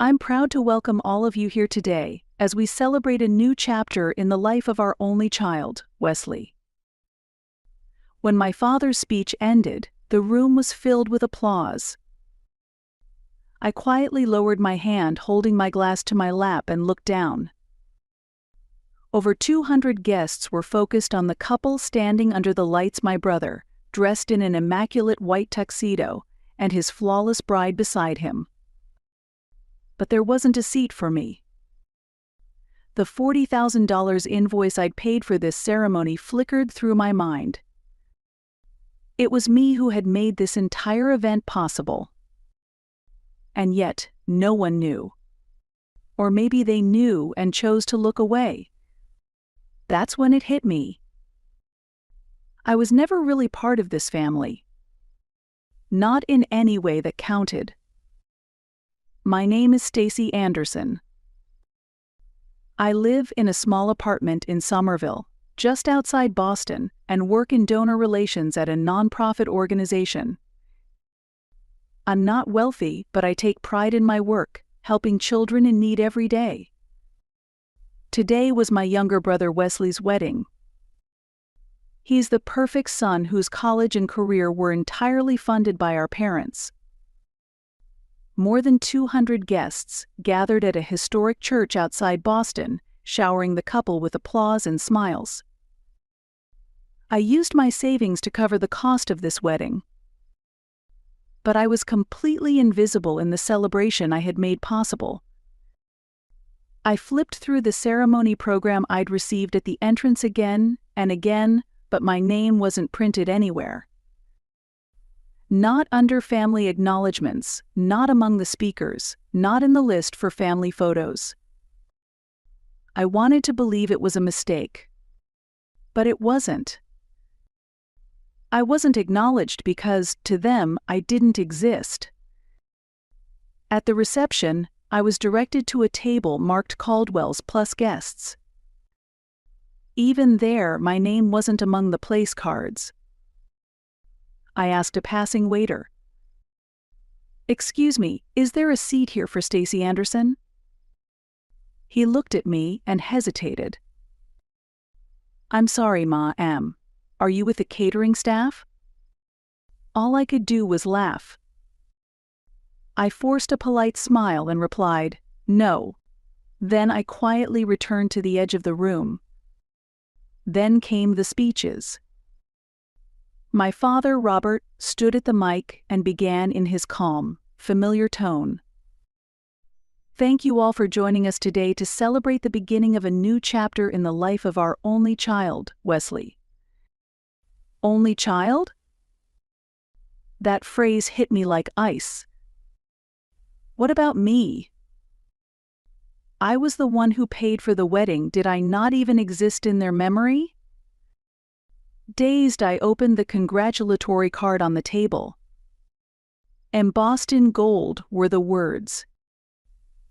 I'm proud to welcome all of you here today as we celebrate a new chapter in the life of our only child, Wesley. When my father's speech ended, the room was filled with applause. I quietly lowered my hand, holding my glass to my lap, and looked down. Over 200 guests were focused on the couple standing under the lights, my brother, dressed in an immaculate white tuxedo, and his flawless bride beside him. But there wasn't a seat for me. The $40,000 invoice I'd paid for this ceremony flickered through my mind. It was me who had made this entire event possible. And yet, no one knew. Or maybe they knew and chose to look away. That's when it hit me. I was never really part of this family. Not in any way that counted. My name is Stacy Anderson. I live in a small apartment in Somerville, just outside Boston, and work in donor relations at a nonprofit organization. I'm not wealthy, but I take pride in my work, helping children in need every day. Today was my younger brother Wesley's wedding. He's the perfect son whose college and career were entirely funded by our parents. More than 200 guests gathered at a historic church outside Boston, showering the couple with applause and smiles. I used my savings to cover the cost of this wedding. But I was completely invisible in the celebration I had made possible. I flipped through the ceremony program I'd received at the entrance again and again, but my name wasn't printed anywhere. Not under family acknowledgments, not among the speakers, not in the list for family photos. I wanted to believe it was a mistake. But it wasn't. I wasn't acknowledged because, to them, I didn't exist. At the reception, I was directed to a table marked Caldwell's plus guests. Even there, my name wasn't among the place cards. I asked a passing waiter, "Excuse me, is there a seat here for Stacy Anderson?" He looked at me and hesitated. "I'm sorry, ma'am. Are you with the catering staff?" All I could do was laugh. I forced a polite smile and replied, "No." Then I quietly returned to the edge of the room. Then came the speeches. My father, Robert, stood at the mic and began in his calm, familiar tone. "Thank you all for joining us today to celebrate the beginning of a new chapter in the life of our only child, Wesley." Only child? That phrase hit me like ice. What about me? I was the one who paid for the wedding. Did I not even exist in their memory? Dazed, I opened the congratulatory card on the table. Embossed in gold were the words,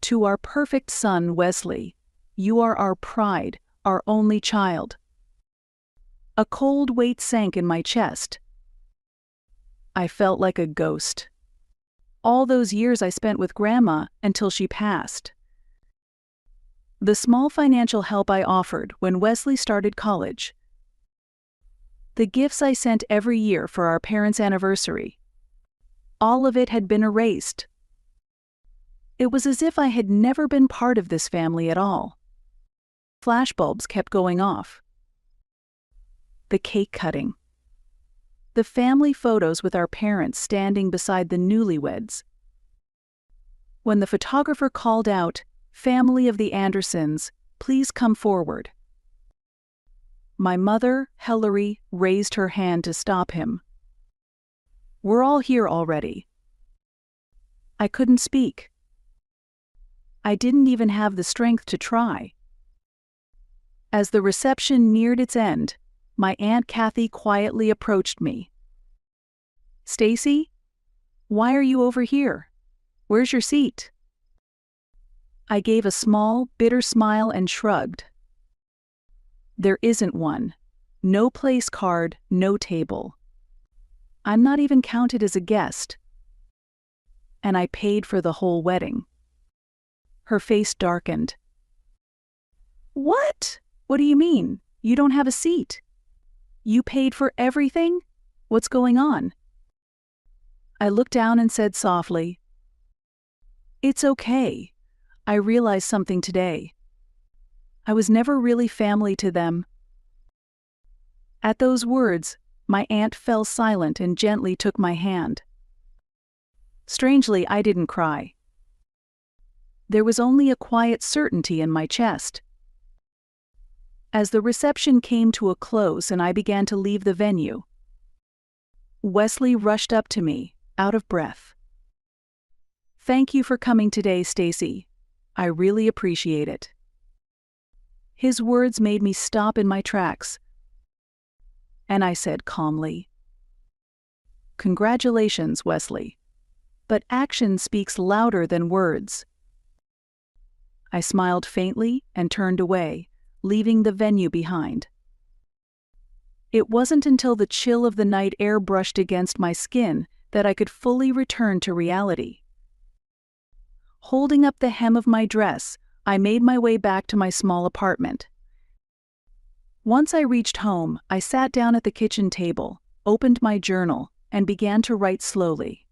"To our perfect son, Wesley, you are our pride, our only child." A cold weight sank in my chest. I felt like a ghost. All those years I spent with Grandma until she passed. The small financial help I offered when Wesley started college. The gifts I sent every year for our parents' anniversary. All of it had been erased. It was as if I had never been part of this family at all. Flashbulbs kept going off. The cake cutting. The family photos with our parents standing beside the newlyweds. When the photographer called out, "Family of the Andersons, please come forward." My mother, Hillary, raised her hand to stop him. "We're all here already." I couldn't speak. I didn't even have the strength to try. As the reception neared its end, my Aunt Kathy quietly approached me. "Stacy, why are you over here? Where's your seat?" I gave a small, bitter smile and shrugged. There isn't one. No place card, no table. I'm not even counted as a guest. And I paid for the whole wedding. Her face darkened. What? What do you mean? You don't have a seat? You paid for everything? What's going on? I looked down and said softly, It's okay. I realized something today. I was never really family to them. At those words, my aunt fell silent and gently took my hand. Strangely, I didn't cry. There was only a quiet certainty in my chest. As the reception came to a close and I began to leave the venue, Wesley rushed up to me, out of breath. Thank you for coming today, Stacy. I really appreciate it. His words made me stop in my tracks, and I said calmly, Congratulations, Wesley. But action speaks louder than words. I smiled faintly and turned away, leaving the venue behind. It wasn't until the chill of the night air brushed against my skin that I could fully return to reality. Holding up the hem of my dress, I made my way back to my small apartment. Once I reached home, I sat down at the kitchen table, opened my journal, and began to write slowly.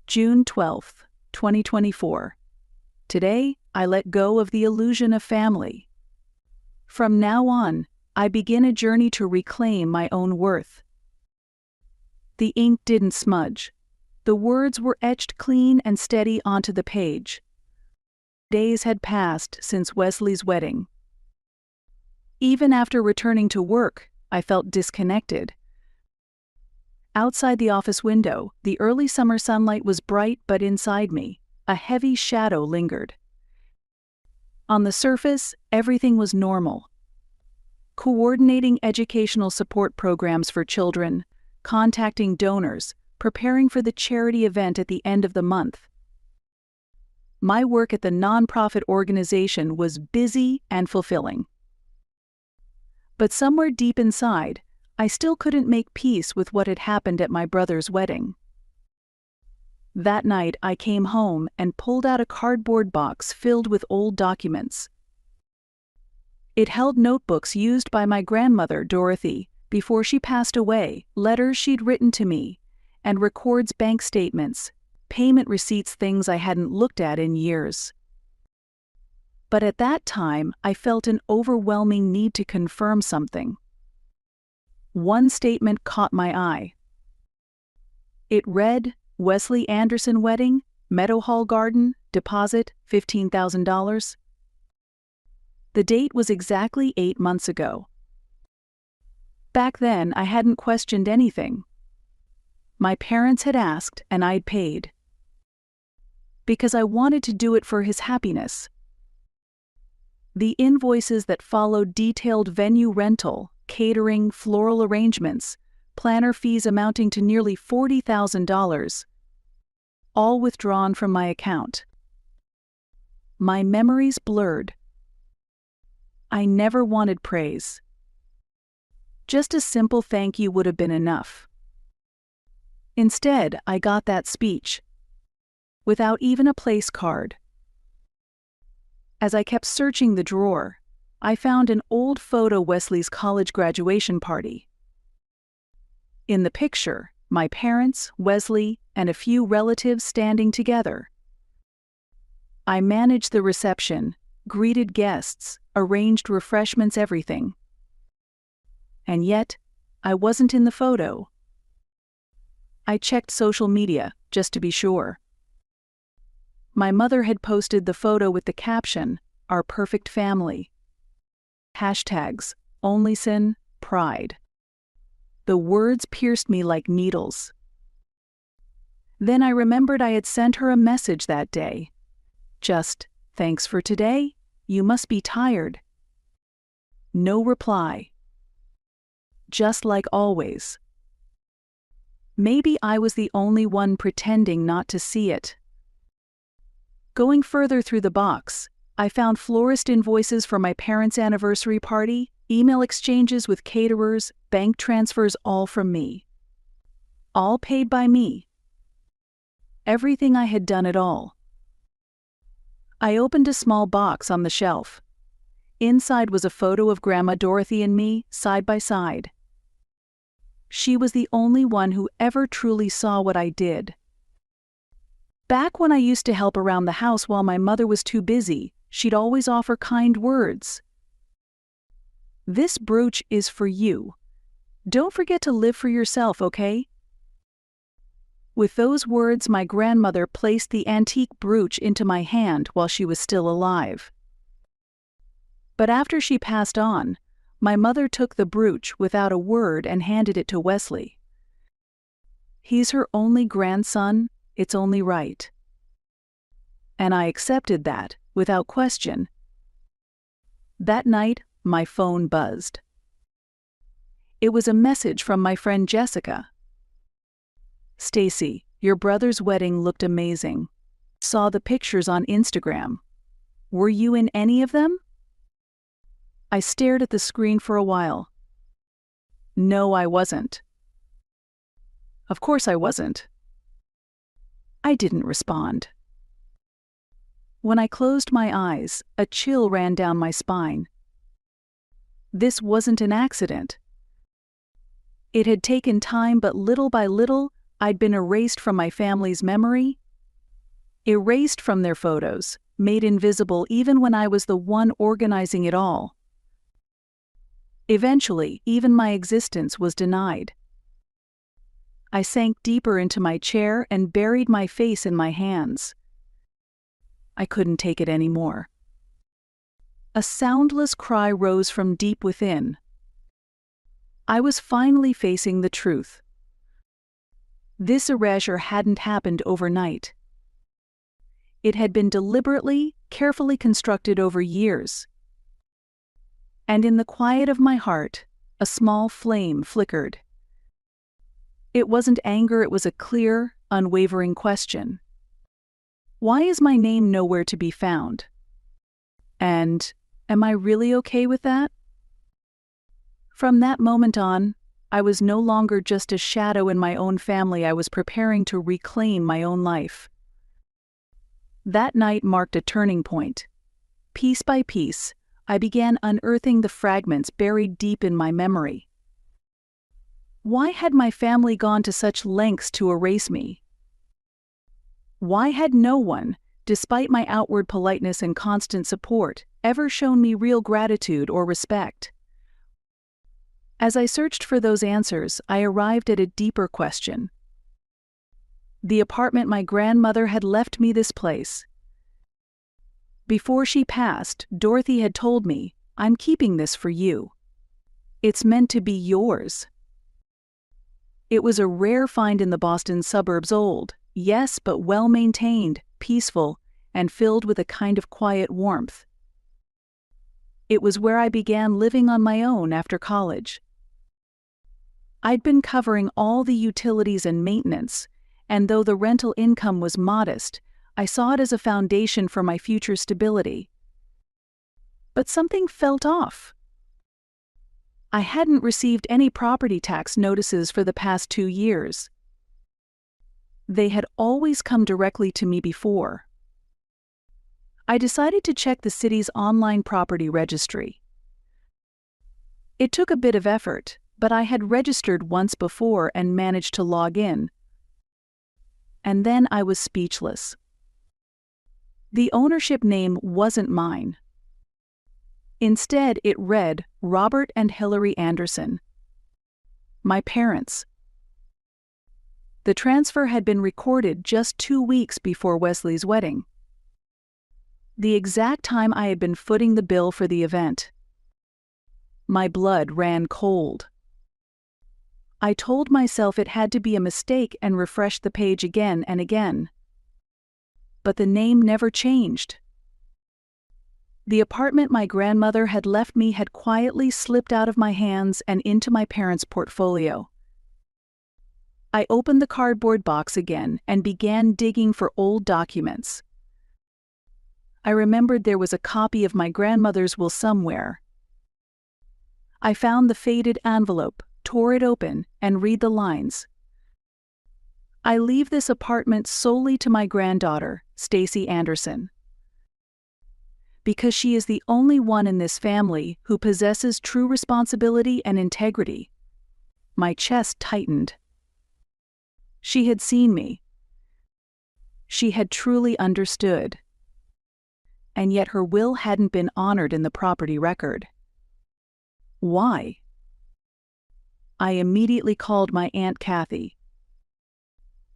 June 12th, 2024. Today, I let go of the illusion of family. From now on, I begin a journey to reclaim my own worth. The ink didn't smudge. The words were etched clean and steady onto the page. Days had passed since Wesley's wedding. Even after returning to work, I felt disconnected. Outside the office window, the early summer sunlight was bright, but inside me, a heavy shadow lingered. On the surface, everything was normal. Coordinating educational support programs for children, contacting donors, preparing for the charity event at the end of the month. My work at the nonprofit organization was busy and fulfilling. But somewhere deep inside, I still couldn't make peace with what had happened at my brother's wedding. That night, I came home and pulled out a cardboard box filled with old documents. It held notebooks used by my grandmother, Dorothy, before she passed away, letters she'd written to me, and records bank statements, payment receipts, things I hadn't looked at in years. But at that time, I felt an overwhelming need to confirm something. One statement caught my eye. It read, Wesley Anderson wedding, Meadowhall Garden, deposit $15,000. The date was exactly 8 months ago. Back then, I hadn't questioned anything. My parents had asked, and I'd paid. Because I wanted to do it for his happiness. The invoices that followed detailed venue rental, catering, floral arrangements, planner fees amounting to nearly $40,000, all withdrawn from my account. My memories blurred. I never wanted praise. Just a simple thank you would have been enough. Instead, I got that speech, without even a place card. As I kept searching the drawer, I found an old photo of Wesley's college graduation party. In the picture, my parents, Wesley, and a few relatives standing together. I managed the reception, greeted guests, arranged refreshments, everything. And yet, I wasn't in the photo. I checked social media, just to be sure. My mother had posted the photo with the caption, Our Perfect Family. Hashtags, OnlySin, Pride. The words pierced me like needles. Then I remembered I had sent her a message that day. Just, thanks for today, you must be tired. No reply. Just like always. Maybe I was the only one pretending not to see it. Going further through the box, I found florist invoices for my parents' anniversary party, email exchanges with caterers, bank transfers, all from me. All paid by me. Everything I had done at all. I opened a small box on the shelf. Inside was a photo of Grandma Dorothy and me, side by side. She was the only one who ever truly saw what I did. Back when I used to help around the house while my mother was too busy, she'd always offer kind words. "This brooch is for you. Don't forget to live for yourself, okay?" With those words, my grandmother placed the antique brooch into my hand while she was still alive. But after she passed on, my mother took the brooch without a word and handed it to Wesley. He's her only grandson, it's only right. And I accepted that, without question. That night, my phone buzzed. It was a message from my friend Jessica. "Stacy, your brother's wedding looked amazing. Saw the pictures on Instagram. Were you in any of them?" I stared at the screen for a while. No, I wasn't. Of course I wasn't. I didn't respond. When I closed my eyes, a chill ran down my spine. This wasn't an accident. It had taken time, but little by little, I'd been erased from my family's memory, erased from their photos, made invisible even when I was the one organizing it all. Eventually, even my existence was denied. I sank deeper into my chair and buried my face in my hands. I couldn't take it anymore. A soundless cry rose from deep within. I was finally facing the truth. This erasure hadn't happened overnight. It had been deliberately, carefully constructed over years. And in the quiet of my heart, a small flame flickered. It wasn't anger, it was a clear, unwavering question. Why is my name nowhere to be found? And am I really okay with that? From that moment on, I was no longer just a shadow in my own family. I was preparing to reclaim my own life. That night marked a turning point. Piece by piece, I began unearthing the fragments buried deep in my memory. Why had my family gone to such lengths to erase me? Why had no one, despite my outward politeness and constant support, ever shown me real gratitude or respect? As I searched for those answers, I arrived at a deeper question. The apartment my grandmother had left me, this place. Before she passed, Dorothy had told me, "I'm keeping this for you. It's meant to be yours." It was a rare find in the Boston suburbs, old, yes, but well-maintained, peaceful, and filled with a kind of quiet warmth. It was where I began living on my own after college. I'd been covering all the utilities and maintenance, and though the rental income was modest, I saw it as a foundation for my future stability. But something felt off. I hadn't received any property tax notices for the past 2 years. They had always come directly to me before. I decided to check the city's online property registry. It took a bit of effort, but I had registered once before and managed to log in. And then I was speechless. The ownership name wasn't mine. Instead, it read Robert and Hillary Anderson. My parents. The transfer had been recorded just 2 weeks before Wesley's wedding. The exact time I had been footing the bill for the event. My blood ran cold. I told myself it had to be a mistake and refreshed the page again and again. But the name never changed. The apartment my grandmother had left me had quietly slipped out of my hands and into my parents' portfolio. I opened the cardboard box again and began digging for old documents. I remembered there was a copy of my grandmother's will somewhere. I found the faded envelope, tore it open, and read the lines. "I leave this apartment solely to my granddaughter, Stacy Anderson. because she is the only one in this family who possesses true responsibility and integrity. My chest tightened. She had seen me. She had truly understood. And yet her will hadn't been honored in the property record. Why? I immediately called my Aunt Kathy.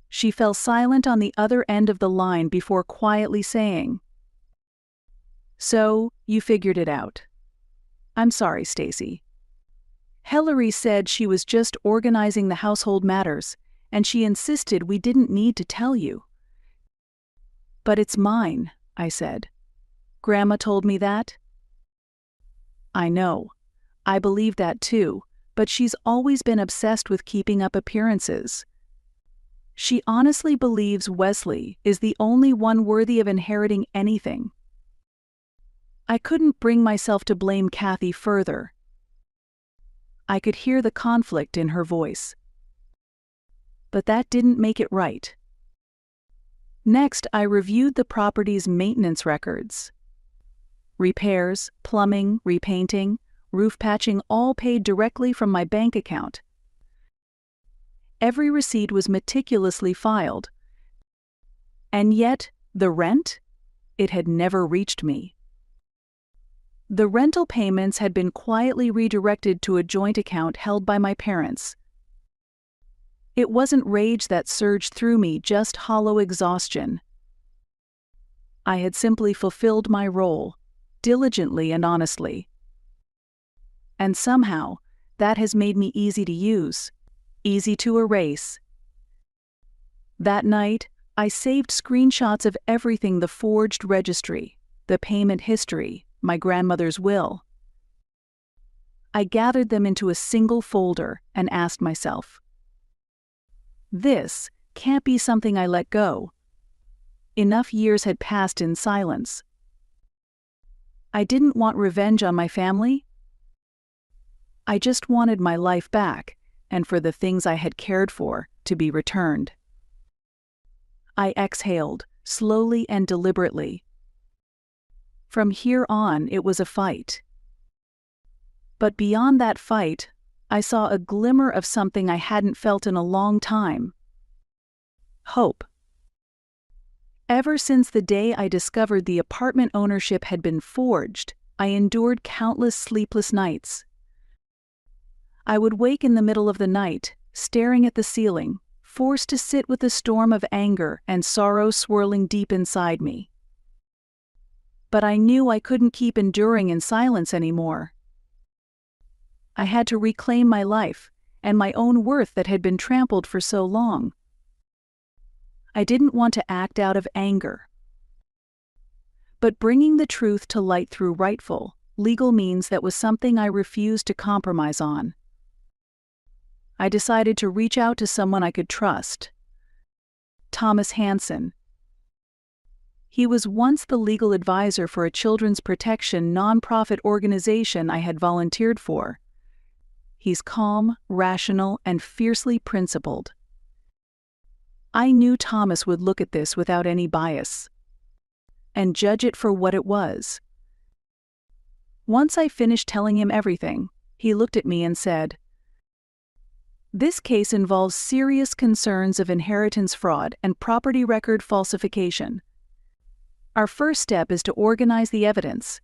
She fell silent on the other end of the line before quietly saying, "So, you figured it out. I'm sorry, Stacy. Hillary said she was just organizing the household matters, and she insisted we didn't need to tell you." "But it's mine," I said. "Grandma told me that." "I know. I believe that too, but she's always been obsessed with keeping up appearances. She honestly believes Wesley is the only one worthy of inheriting anything." I couldn't bring myself to blame Kathy further. I could hear the conflict in her voice. But that didn't make it right. Next, I reviewed the property's maintenance records. Repairs, plumbing, repainting, roof patching, all paid directly from my bank account. Every receipt was meticulously filed. And yet, the rent? It had never reached me. The rental payments had been quietly redirected to a joint account held by my parents. It wasn't rage that surged through me, just hollow exhaustion. I had simply fulfilled my role, diligently and honestly. And somehow, that has made me easy to use, easy to erase. That night, I saved screenshots of everything: the forged registry, the payment history, my grandmother's will. I gathered them into a single folder and asked myself, this can't be something I let go. Enough years had passed in silence. I didn't want revenge on my family. I just wanted my life back, and for the things I had cared for to be returned. I exhaled, slowly and deliberately. From here on, it was a fight. But beyond that fight, I saw a glimmer of something I hadn't felt in a long time. Hope. Ever since the day I discovered the apartment ownership had been forged, I endured countless sleepless nights. I would wake in the middle of the night, staring at the ceiling, forced to sit with the storm of anger and sorrow swirling deep inside me. But I knew I couldn't keep enduring in silence anymore. I had to reclaim my life and my own worth that had been trampled for so long. I didn't want to act out of anger. But bringing the truth to light through rightful, legal means, that was something I refused to compromise on. I decided to reach out to someone I could trust. Thomas Hansen. He was once the legal advisor for a children's protection nonprofit organization I had volunteered for. He's calm, rational, and fiercely principled. I knew Thomas would look at this without any bias and judge it for what it was. Once I finished telling him everything, he looked at me and said, "This case involves serious concerns of inheritance fraud and property record falsification. Our first step is to organize the evidence.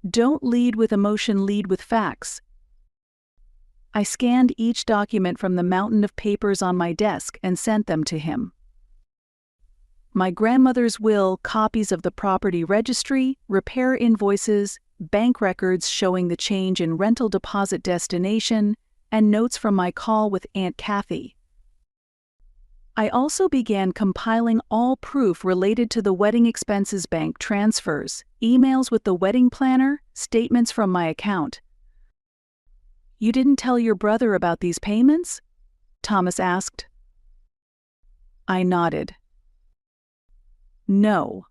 Don't lead with emotion, lead with facts." I scanned each document from the mountain of papers on my desk and sent them to him. My grandmother's will, copies of the property registry, repair invoices, bank records showing the change in rental deposit destination, and notes from my call with Aunt Kathy. I also began compiling all proof related to the wedding expenses, bank transfers, emails with the wedding planner, statements from my account. "You didn't tell your brother about these payments?" Thomas asked. I nodded. "No.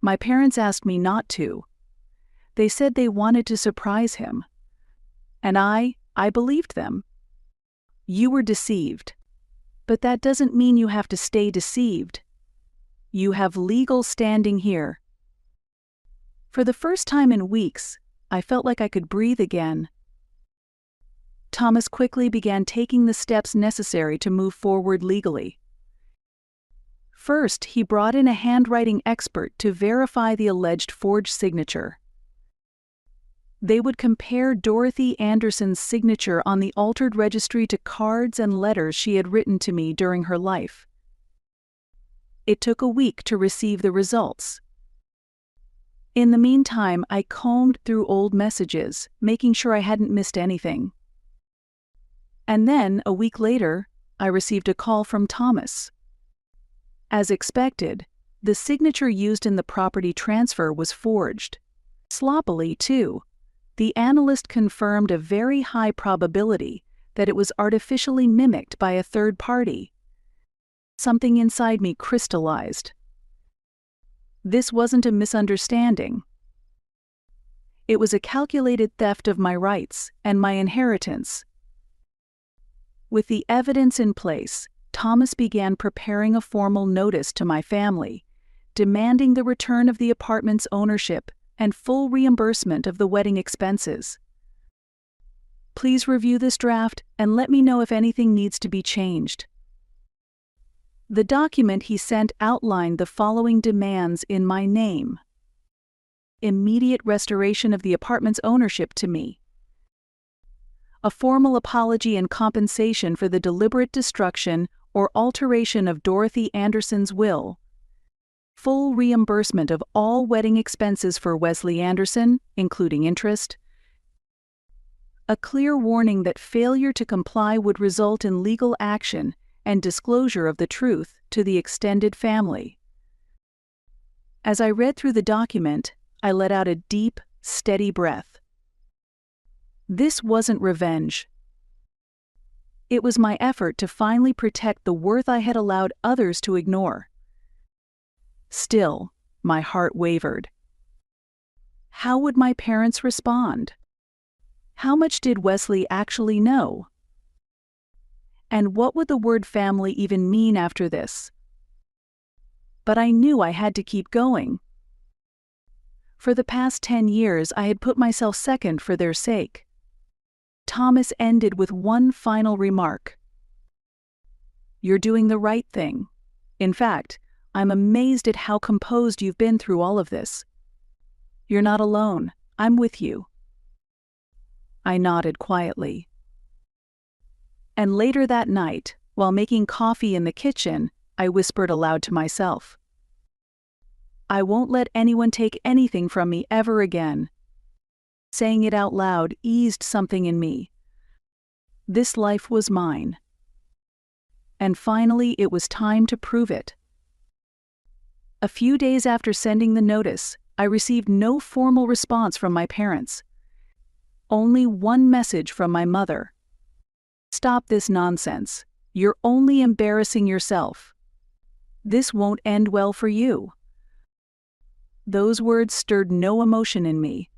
My parents asked me not to. They said they wanted to surprise him. And I believed them. You were deceived. But that doesn't mean you have to stay deceived. You have legal standing here." For the first time in weeks, I felt like I could breathe again. Thomas quickly began taking the steps necessary to move forward legally. First, he brought in a handwriting expert to verify the alleged forged signature. They would compare Dorothy Anderson's signature on the altered registry to cards and letters she had written to me during her life. It took a week to receive the results. In the meantime, I combed through old messages, making sure I hadn't missed anything. And then, a week later, I received a call from Thomas. As expected, the signature used in the property transfer was forged. Sloppily, too. The analyst confirmed a very high probability that it was artificially mimicked by a third party. Something inside me crystallized. This wasn't a misunderstanding. It was a calculated theft of my rights and my inheritance. With the evidence in place, Thomas began preparing a formal notice to my family, demanding the return of the apartment's ownership and full reimbursement of the wedding expenses. Please review this draft and let me know if anything needs to be changed. The document he sent outlined the following demands in my name: immediate restoration of the apartment's ownership to me, a formal apology and compensation for the deliberate destruction or alteration of Dorothy Anderson's will, full reimbursement of all wedding expenses for Wesley Anderson, including interest, a clear warning that failure to comply would result in legal action and disclosure of the truth to the extended family. As I read through the document, I let out a deep, steady breath. This wasn't revenge. It was my effort to finally protect the worth I had allowed others to ignore. Still, my heart wavered. How would my parents respond? How much did Wesley actually know? And what would the word family even mean after this? But I knew I had to keep going. For the past 10 years, I had put myself second for their sake. Thomas ended with one final remark. "You're doing the right thing. In fact, I'm amazed at how composed you've been through all of this. You're not alone. I'm with you." I nodded quietly. And later that night, while making coffee in the kitchen, I whispered aloud to myself, "I won't let anyone take anything from me ever again." Saying it out loud eased something in me. This life was mine. And finally, it was time to prove it. A few days after sending the notice, I received no formal response from my parents. Only one message from my mother. "Stop this nonsense. You're only embarrassing yourself. This won't end well for you." Those words stirred no emotion in me.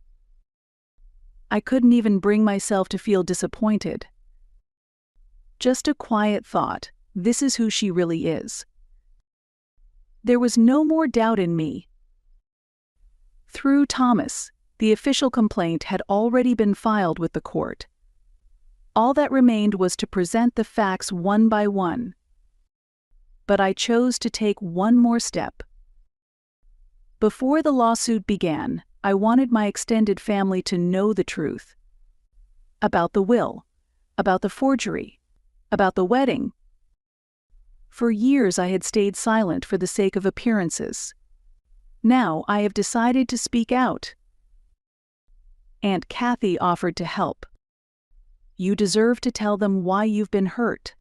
I couldn't even bring myself to feel disappointed. Just a quiet thought, this is who she really is. There was no more doubt in me. Through Thomas, the official complaint had already been filed with the court. All that remained was to present the facts one by one. But I chose to take one more step. Before the lawsuit began, I wanted my extended family to know the truth. About the will, about the forgery, about the wedding. For years I had stayed silent for the sake of appearances. Now I have decided to speak out. Aunt Kathy offered to help. "You deserve to tell them why you've been hurt.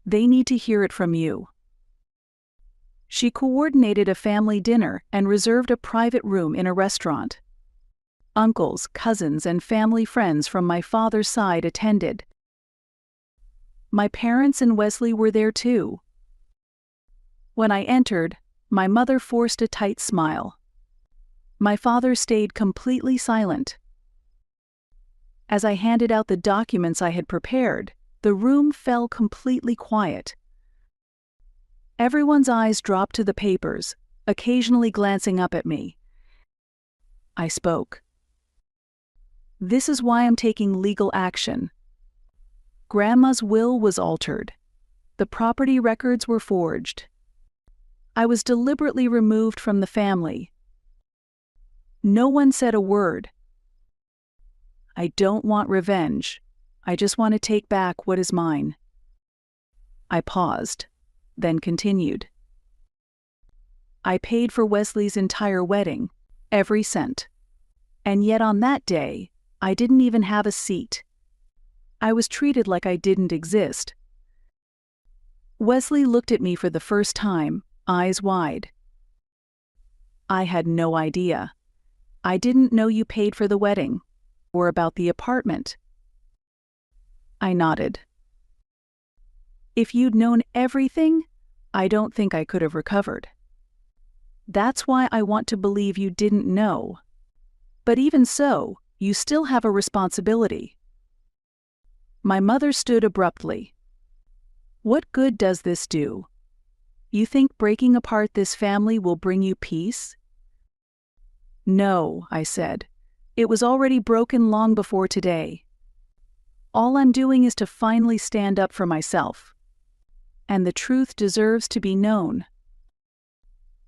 They need to hear it from you." She coordinated a family dinner and reserved a private room in a restaurant. Uncles, cousins, and family friends from my father's side attended. My parents and Wesley were there too. When I entered, my mother forced a tight smile. My father stayed completely silent. As I handed out the documents I had prepared, the room fell completely quiet. Everyone's eyes dropped to the papers, occasionally glancing up at me. I spoke. This is why I'm taking legal action. Grandma's will was altered. The property records were forged. I was deliberately removed from the family. No one said a word. I don't want revenge. I just want to take back what is mine. I paused, then continued. I paid for Wesley's entire wedding, every cent. And yet on that day, I didn't even have a seat. I was treated like I didn't exist. Wesley looked at me for the first time, eyes wide. I had no idea. I didn't know you paid for the wedding, or about the apartment. I nodded. If you'd known everything, I don't think I could have recovered. That's why I want to believe you didn't know. But even so, you still have a responsibility. My mother stood abruptly. What good does this do? You think breaking apart this family will bring you peace? No, I said. It was already broken long before today. All I'm doing is to finally stand up for myself. And the truth deserves to be known.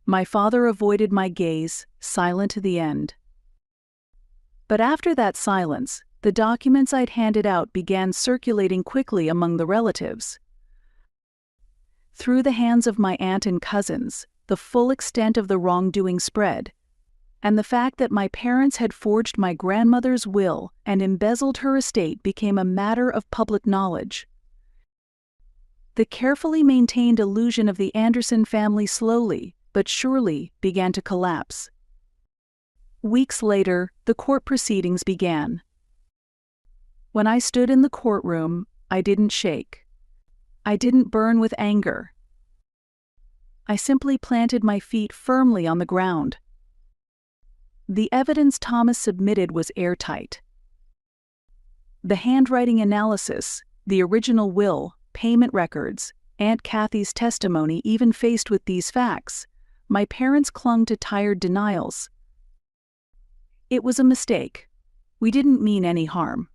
My father avoided my gaze, silent to the end. But after that silence, the documents I'd handed out began circulating quickly among the relatives. Through the hands of my aunt and cousins, the full extent of the wrongdoing spread, and the fact that my parents had forged my grandmother's will and embezzled her estate became a matter of public knowledge. The carefully maintained illusion of the Anderson family slowly, but surely, began to collapse. Weeks later, the court proceedings began. When I stood in the courtroom, I didn't shake. I didn't burn with anger. I simply planted my feet firmly on the ground. The evidence Thomas submitted was airtight. The handwriting analysis, the original will, payment records, Aunt Kathy's testimony. Even faced with these facts, my parents clung to tired denials. It was a mistake. We didn't mean any harm.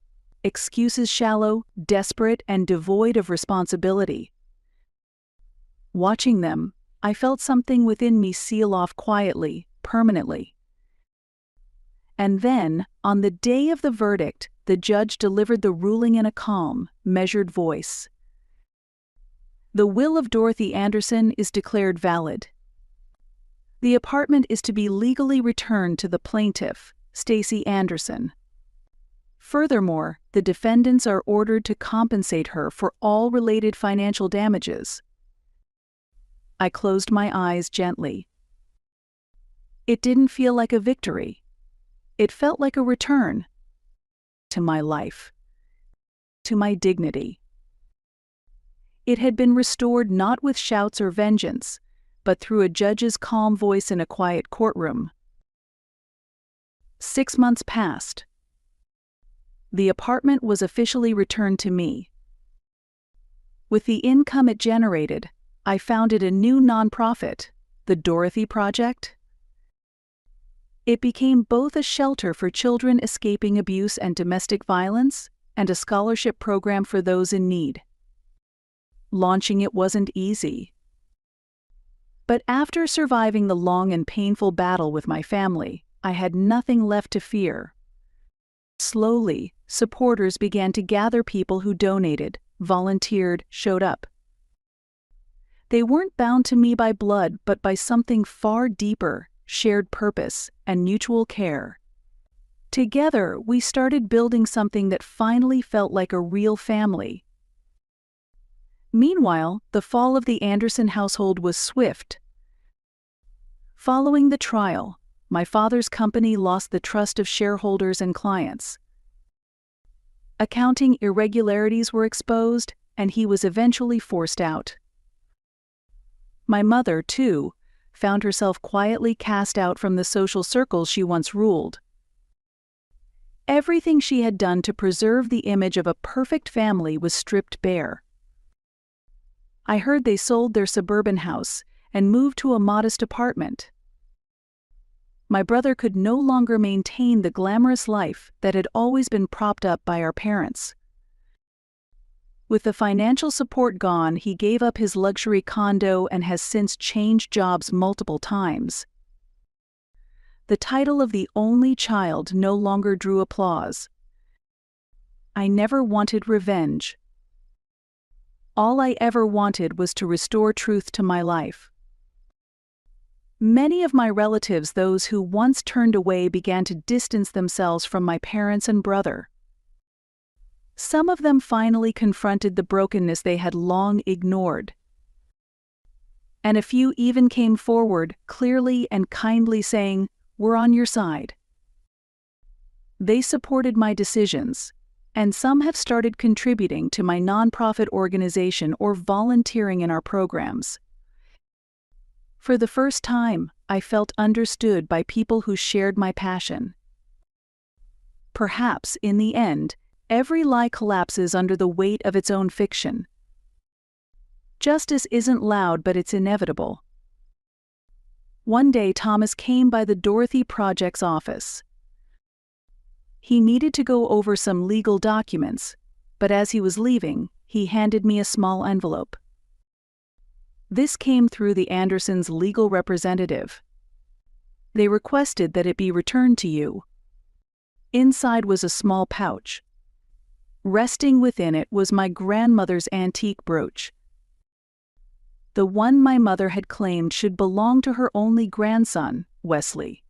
Excuses shallow, desperate, and devoid of responsibility. Watching them, I felt something within me seal off quietly, permanently. And then, on the day of the verdict, the judge delivered the ruling in a calm, measured voice. The will of Dorothy Anderson is declared valid. The apartment is to be legally returned to the plaintiff, Stacy Anderson. Furthermore, the defendants are ordered to compensate her for all related financial damages. I closed my eyes gently. It didn't feel like a victory. It felt like a return to my life, to my dignity. It had been restored not with shouts or vengeance, but through a judge's calm voice in a quiet courtroom. 6 months passed. The apartment was officially returned to me. With the income it generated, I founded a new nonprofit, the Dorothy Project. It became both a shelter for children escaping abuse and domestic violence, and a scholarship program for those in need. Launching it wasn't easy. But after surviving the long and painful battle with my family, I had nothing left to fear. Slowly, supporters began to gather. People who donated, volunteered, showed up. They weren't bound to me by blood, but by something far deeper, shared purpose, and mutual care. Together, we started building something that finally felt like a real family. Meanwhile, the fall of the Anderson household was swift. Following the trial, my father's company lost the trust of shareholders and clients. Accounting irregularities were exposed, and he was eventually forced out. My mother, too, found herself quietly cast out from the social circles she once ruled. Everything she had done to preserve the image of a perfect family was stripped bare. I heard they sold their suburban house and moved to a modest apartment. My brother could no longer maintain the glamorous life that had always been propped up by our parents. With the financial support gone, he gave up his luxury condo and has since changed jobs multiple times. The title of the only child no longer drew applause. I never wanted revenge. All I ever wanted was to restore truth to my life. Many of my relatives, those who once turned away, began to distance themselves from my parents and brother. Some of them finally confronted the brokenness they had long ignored. And a few even came forward, clearly and kindly saying, "We're on your side." They supported my decisions, and some have started contributing to my nonprofit organization or volunteering in our programs. For the first time, I felt understood by people who shared my passion. Perhaps, in the end, every lie collapses under the weight of its own fiction. Justice isn't loud, but it's inevitable. One day, Thomas came by the Dorothy Project's office. He needed to go over some legal documents, but as he was leaving, he handed me a small envelope. This came through the Andersons' legal representative. They requested that it be returned to you. Inside was a small pouch. Resting within it was my grandmother's antique brooch. The one my mother had claimed should belong to her only grandson, Wesley,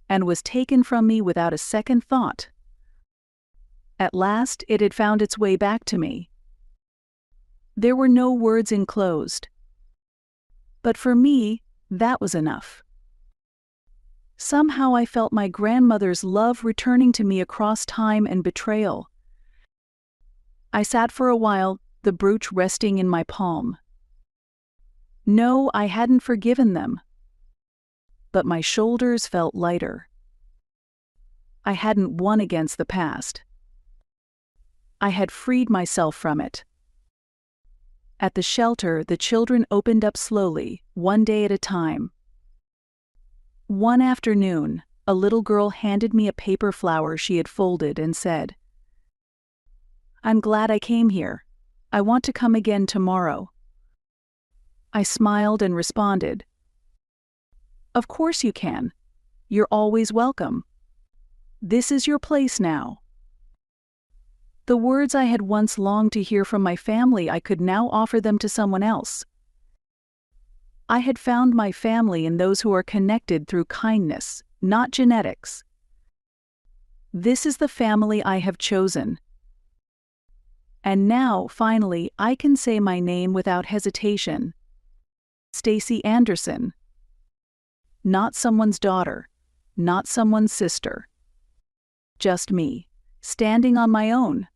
and was taken from me without a second thought. At last, it had found its way back to me. There were no words enclosed. But for me, that was enough. Somehow I felt my grandmother's love returning to me across time and betrayal. I sat for a while, the brooch resting in my palm. No, I hadn't forgiven them. But my shoulders felt lighter. I hadn't won against the past. I had freed myself from it. At the shelter, the children opened up slowly, one day at a time. One afternoon, a little girl handed me a paper flower she had folded and said, "I'm glad I came here. I want to come again tomorrow." I smiled and responded, "Of course you can. You're always welcome. This is your place now." The words I had once longed to hear from my family, I could now offer them to someone else. I had found my family in those who are connected through kindness, not genetics. This is the family I have chosen. And now, finally, I can say my name without hesitation. Stacy Anderson. Not someone's daughter, not someone's sister. Just me, standing on my own.